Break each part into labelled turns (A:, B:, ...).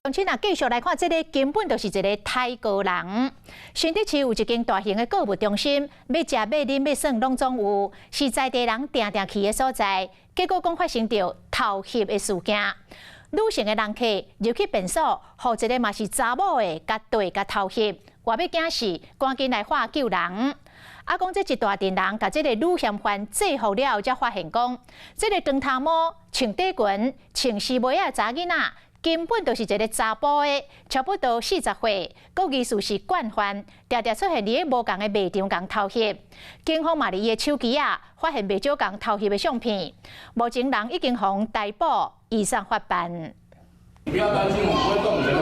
A: 乡亲啊，继续来看这个，根本就是一个太高人。新竹市有一间大型的购物中心，要食、要啉、要耍，拢总有，是在地人定定去的所在。结果讲发生着偷袭的事件，女性的人客入去便所，互一个嘛是查某的，甲对甲偷袭，话要惊死，赶紧来化救人。啊，讲这一大群人，甲这个女嫌犯制服了后，才发现讲，这个长头毛、穿短裙、穿丝袜的查囡仔。根本就是一个查甫的，差不多40岁，个疑似是惯犯，常常出现伫个无共的卖场共偷袭。警方嘛伫伊的手机啊，发现袂少共偷袭的相片。目前人已经互逮捕，移送法办。
B: 不要担心，我不会动你的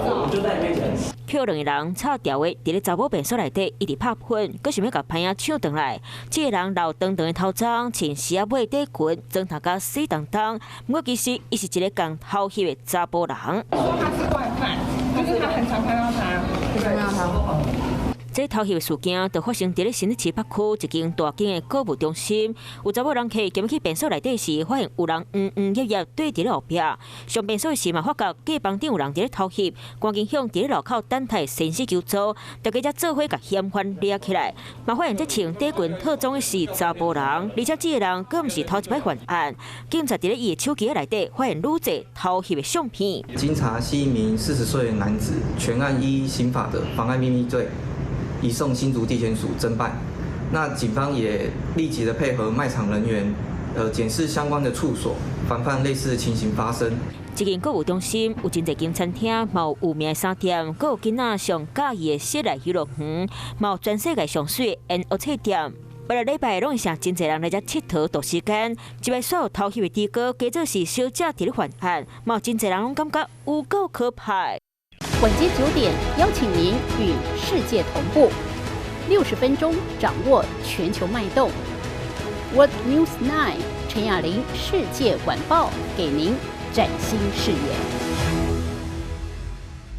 B: 我就在你面前。
C: 票两个人吵调话，伫咧查某便所内底一直拍喷，佮想要甲歹仔抢转来。这个人留长长的头鬃，穿丝仔尾短裙，装头甲水当当。不过其实伊是一个共偷袭的查甫人。
D: 说他是惯犯，可是他很常看到他，
C: 这偷袭的事件就发生伫咧新竹市北区一间大间的购物中心，有查某人客进去便所内底时，发现有人摇对伫咧后壁。上便所时嘛，发觉隔房顶有人伫咧偷袭，赶紧向伫咧路口等待先生求助，大家才做伙甲嫌犯抓起来。嘛发现这穿短裙套装的是查甫人，而且这个人佫毋是头一摆犯案。警察伫咧伊的手机内底发现愈侪偷袭的相片。
E: 经查系一名40岁的男子，全案依刑法的妨碍秘密罪。移送新竹地检署侦办。那警方也立即的配合卖场人员，检视相关的处所，防范类似的情形发生。
C: 这间购物中心有真侪间餐厅，嘛有名的商店，佮有囡仔上喜意的室内娱乐园，嘛有全世界上水的烟雾店。每个礼拜拢会上真侪人来遮佚佗度时间。一摆所有偷袭的地哥，加做是小姐伫咧犯案，嘛有真侪人拢感觉有够可怕。
F: 晚间9点，邀请您与世界同步，60分钟掌握全球脉动。World News 9，陈雅玲世界晚报给您崭新视野。